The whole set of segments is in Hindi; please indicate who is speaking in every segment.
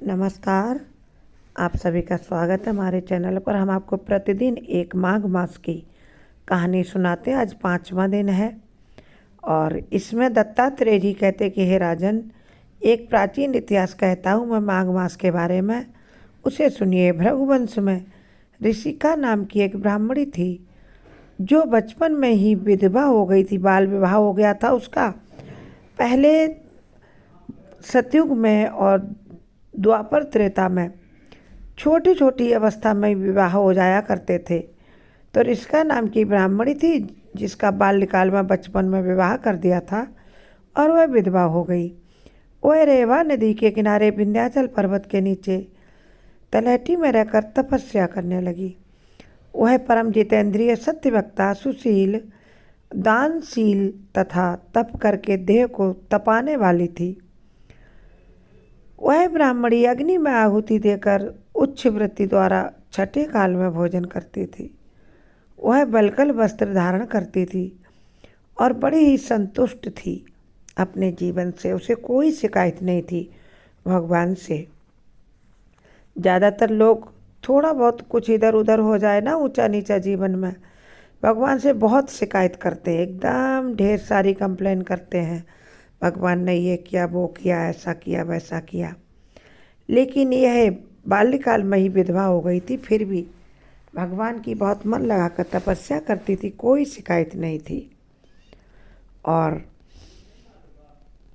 Speaker 1: नमस्कार। आप सभी का स्वागत है हमारे चैनल पर। हम आपको प्रतिदिन एक माघ मास की कहानी सुनाते हैं। आज 5वां दिन है और इसमें दत्तात्रेय जी कहते कि हे राजन, एक प्राचीन इतिहास कहता हूँ मैं माघ मास के बारे में, उसे सुनिए। भृगुवंश में ऋषिका नाम की एक ब्राह्मणी थी जो बचपन में ही विधवा हो गई थी। बाल विवाह हो गया था उसका। पहले सतयुग में और द्वापर त्रेता में छोटी छोटी अवस्था में विवाह हो जाया करते थे। तो ऋषिका नाम की ब्राह्मणी थी जिसका बाल्यकाल में बचपन में विवाह कर दिया था और वह विधवा हो गई। वह रेवा नदी के किनारे विंध्याचल पर्वत के नीचे तलहटी में रहकर तपस्या करने लगी। वह परम जितेंद्रिय, सत्यवक्ता, सुशील, दानशील तथा तप करके देह को तपाने वाली थी। वह ब्राह्मणी अग्नि में आहुति देकर उच्च वृत्ति द्वारा छठे काल में भोजन करती थी। वह बलकल वस्त्र धारण करती थी और बड़ी ही संतुष्ट थी अपने जीवन से। उसे कोई शिकायत नहीं थी भगवान से। ज़्यादातर लोग थोड़ा बहुत कुछ इधर उधर हो जाए ना, ऊंचा नीचा जीवन में, भगवान से बहुत शिकायत करते हैं, एकदम ढेर सारी कंप्लेन करते हैं। भगवान ने ये किया, वो किया, ऐसा किया, वैसा किया। लेकिन यह बाल्यकाल में ही विधवा हो गई थी, फिर भी भगवान की बहुत मन लगाकर तपस्या करती थी, कोई शिकायत नहीं थी और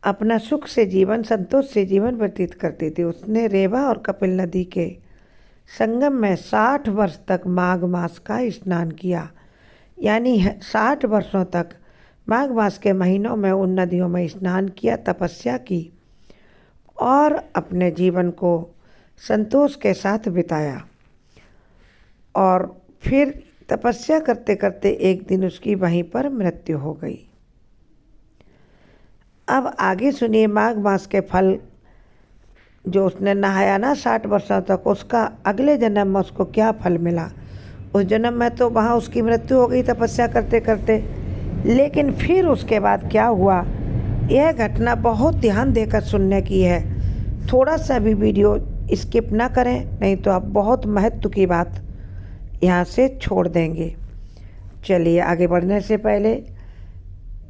Speaker 1: अपना सुख से जीवन, संतोष से जीवन व्यतीत करती थी। उसने रेवा और कपिल नदी के संगम में 60 वर्ष तक माघ मास का स्नान किया। यानी 60 वर्षों तक माघ मास के महीनों में उन नदियों में स्नान किया, तपस्या की और अपने जीवन को संतोष के साथ बिताया। और फिर तपस्या करते करते एक दिन उसकी वहीं पर मृत्यु हो गई। अब आगे सुनिए माघ मास के फल। जो उसने नहाया ना 60 वर्षों तक, उसका अगले जन्म में उसको क्या फल मिला। उस जन्म में तो वहाँ उसकी मृत्यु हो गई तपस्या करते करते, लेकिन फिर उसके बाद क्या हुआ, यह घटना बहुत ध्यान देकर सुनने की है। थोड़ा सा भी वीडियो स्किप ना करें, नहीं तो आप बहुत महत्व की बात यहाँ से छोड़ देंगे। चलिए आगे बढ़ने से पहले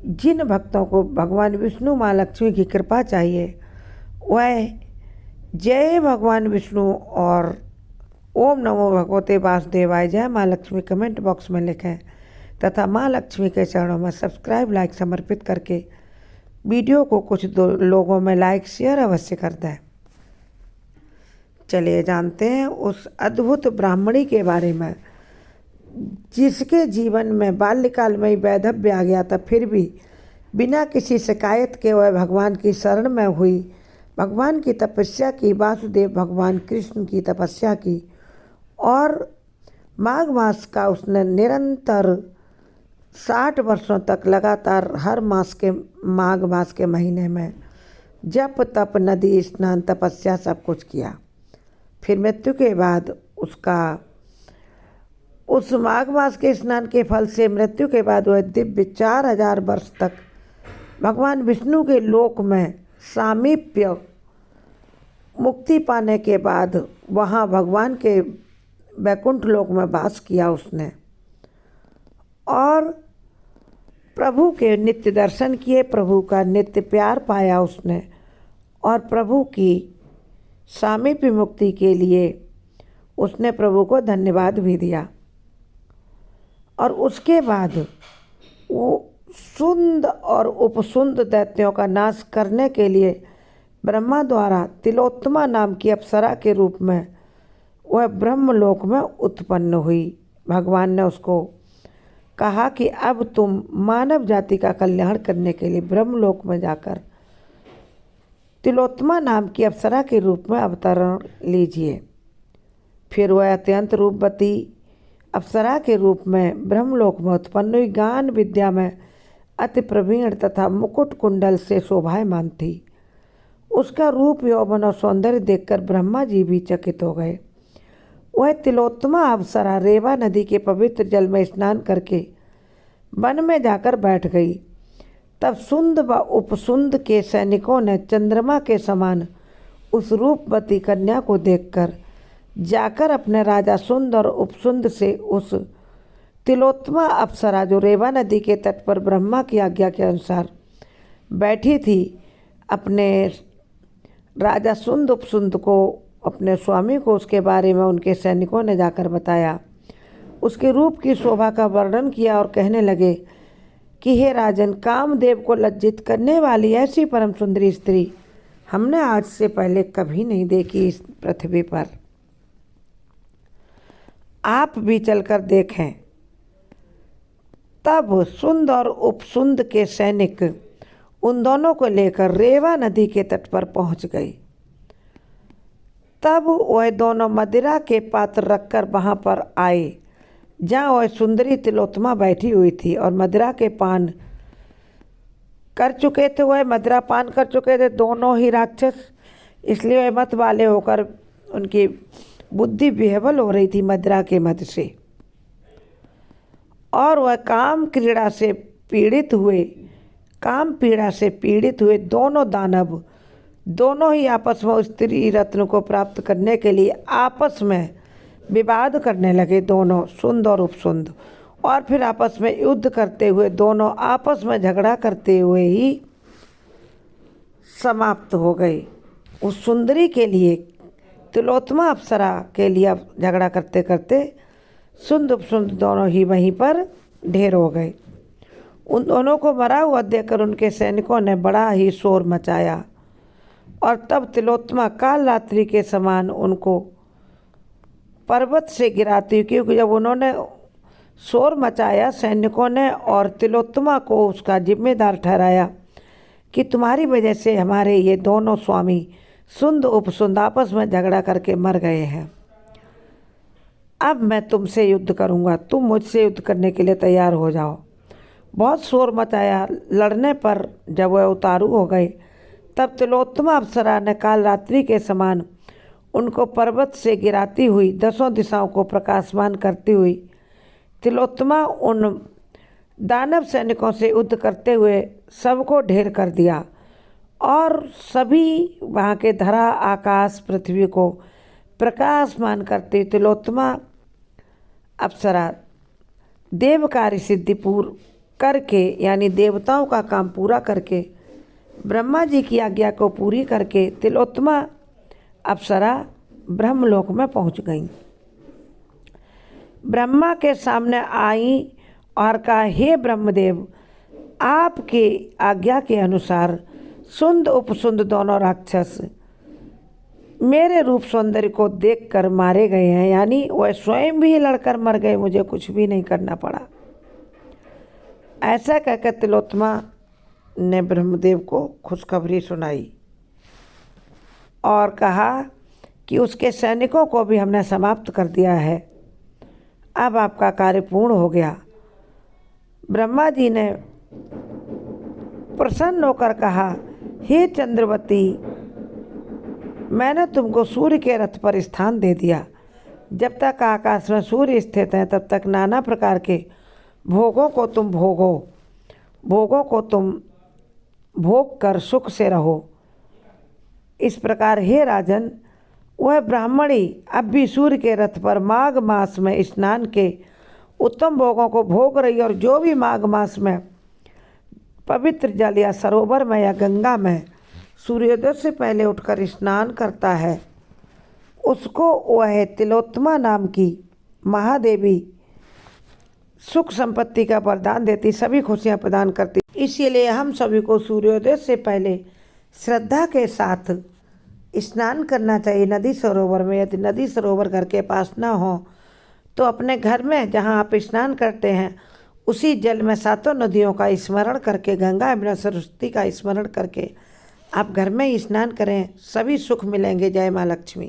Speaker 1: जिन भक्तों को भगवान विष्णु माँ लक्ष्मी की कृपा चाहिए, वह जय भगवान विष्णु और ओम नमो भगवते वासुदेवाय जय माँ लक्ष्मी कमेंट बॉक्स में लिखें तथा माँ लक्ष्मी के चरणों में सब्सक्राइब लाइक समर्पित करके वीडियो को कुछ लोगों में लाइक शेयर अवश्य कर दें। चलिए जानते हैं उस अद्भुत ब्राह्मणी के बारे में जिसके जीवन में बाल्यकाल में ही वैधव्य आ गया था, फिर भी बिना किसी शिकायत के वह भगवान की शरण में हुई, भगवान की तपस्या की, वासुदेव भगवान कृष्ण की तपस्या की और माघ मास का उसने निरंतर 60 वर्षों तक लगातार हर मास के माघ मास के महीने में जप तप, नदी स्नान, तपस्या सब कुछ किया। फिर मृत्यु के बाद उसका उस माघ मास के स्नान के फल से मृत्यु के बाद वह दिव्य 4000 वर्ष तक भगवान विष्णु के लोक में सामीप्य मुक्ति पाने के बाद वहाँ भगवान के वैकुंठ लोक में वास किया उसने और प्रभु के नित्य दर्शन किए, प्रभु का नित्य प्यार पाया उसने और प्रभु की सामीप्य मुक्ति के लिए उसने प्रभु को धन्यवाद भी दिया। और उसके बाद वो सुंद और उपसुंद दैत्यों का नाश करने के लिए ब्रह्मा द्वारा तिलोत्तमा नाम की अप्सरा के रूप में वह ब्रह्मलोक में उत्पन्न हुई। भगवान ने उसको कहा कि अब तुम मानव जाति का कल्याण करने के लिए ब्रह्मलोक में जाकर तिलोत्तमा नाम की अप्सरा के रूप में अवतरण लीजिए। फिर वह अत्यंत रूपवती अप्सरा के रूप में ब्रह्मलोक में उत्पन्न हुई। ज्ञान विद्या में अति प्रवीण तथा मुकुट कुंडल से शोभायमान थी। उसका रूप, यौवन और सौंदर्य देखकर ब्रह्मा जी भी चकित हो गए। वह तिलोत्तमा अप्सरा रेवा नदी के पवित्र जल में स्नान करके वन में जाकर बैठ गई। तब सुंद व उपसुंद के सैनिकों ने चंद्रमा के समान उस रूपवती कन्या को देखकर जाकर अपने राजा सुंद और उपसुंद से उस तिलोत्तमा अप्सरा जो रेवा नदी के तट पर ब्रह्मा की आज्ञा के अनुसार बैठी थी, अपने राजा सुंद उपसुंद को, अपने स्वामी को उसके बारे में उनके सैनिकों ने जाकर बताया। उसके रूप की शोभा का वर्णन किया और कहने लगे कि हे राजन, कामदेव को लज्जित करने वाली ऐसी परम सुंदरी स्त्री हमने आज से पहले कभी नहीं देखी इस पृथ्वी पर। आप भी चलकर देखें। तब सुंद और उपसुंद के सैनिक उन दोनों को लेकर रेवा नदी के तट पर पहुंच गए। तब वह दोनों मदिरा के पात्र रखकर वहां पर आए जहाँ वह सुंदरी तिलोत्तमा बैठी हुई थी और मदिरा के पान कर चुके थे। वह मदिरा पान कर चुके थे दोनों ही राक्षस, इसलिए वह मत वाले होकर उनकी बुद्धि विह्वल हो रही थी मदिरा के मद से, और वह काम पीड़ा से पीड़ित हुए दोनों दानव दोनों ही आपस में उस स्त्री रत्न को प्राप्त करने के लिए आपस में विवाद करने लगे, दोनों सुंद और उपसुंद। और फिर आपस में युद्ध करते हुए दोनों आपस में झगड़ा करते हुए ही समाप्त हो गए। उस सुंदरी के लिए, तिलोत्तमा अप्सरा के लिए झगड़ा करते करते सुंद उपसुंद दोनों ही वहीं पर ढेर हो गए। उन दोनों को मरा हुआ देखकर उनके सैनिकों ने बड़ा ही शोर मचाया, और तब तिलोत्तमा काल रात्रि के समान उनको पर्वत से गिराती, क्योंकि जब उन्होंने शोर मचाया सैनिकों ने और तिलोत्तमा को उसका जिम्मेदार ठहराया कि तुम्हारी वजह से हमारे ये दोनों स्वामी सुंद उपसुंद आपस में झगड़ा करके मर गए हैं, अब मैं तुमसे युद्ध करूंगा, तुम मुझसे युद्ध करने के लिए तैयार हो जाओ। बहुत शोर मचाया। लड़ने पर जब वह उतारू हो गए, तब तिलोत्तमा अप्सरा ने काल रात्रि के समान उनको पर्वत से गिराती हुई दसों दिशाओं को प्रकाशमान करती हुई तिलोत्तमा उन दानव सैनिकों से युद्ध करते हुए सबको ढेर कर दिया, और सभी वहाँ के धरा आकाश पृथ्वी को प्रकाशमान करती तिलोत्तमा अप्सरा देव कार्य सिद्धिपूर करके, यानी देवताओं का काम पूरा करके, ब्रह्मा जी की आज्ञा को पूरी करके तिलोत्तमा अप्सरा ब्रह्मलोक में पहुंच गई। ब्रह्मा के सामने आई और कहा, हे ब्रह्मदेव, आपके आज्ञा के अनुसार सुंद उपसुंद दोनों राक्षस मेरे रूप सौंदर्य को देखकर मारे गए हैं, यानी वह स्वयं भी लड़कर मर गए, मुझे कुछ भी नहीं करना पड़ा। ऐसा कहकर तिलोत्तमा ने ब्रह्मदेव को खुशखबरी सुनाई और कहा कि उसके सैनिकों को भी हमने समाप्त कर दिया है, अब आपका कार्य पूर्ण हो गया। ब्रह्मा जी ने प्रसन्न होकर कहा, हे चंद्रवती, मैंने तुमको सूर्य के रथ पर स्थान दे दिया। जब तक आकाश में सूर्य स्थित हैं तब तक नाना प्रकार के भोगों को तुम भोग कर सुख से रहो। इस प्रकार हे राजन, वह ब्राह्मणी अब भी सूर्य के रथ पर माघ मास में स्नान के उत्तम भोगों को भोग रही, और जो भी माघ मास में पवित्र जल या सरोवर में या गंगा में सूर्योदय से पहले उठकर स्नान करता है, उसको वह तिलोत्तमा नाम की महादेवी सुख संपत्ति का वरदान देती, सभी खुशियाँ प्रदान करती। इसीलिए हम सभी को सूर्योदय से पहले श्रद्धा के साथ स्नान करना चाहिए नदी सरोवर में। यदि नदी सरोवर घर के पास ना हो तो अपने घर में जहाँ आप स्नान करते हैं उसी जल में सातों नदियों का स्मरण करके, गंगा यमुना सरस्वती का स्मरण करके आप घर में ही स्नान करें, सभी सुख मिलेंगे। जय माँ लक्ष्मी।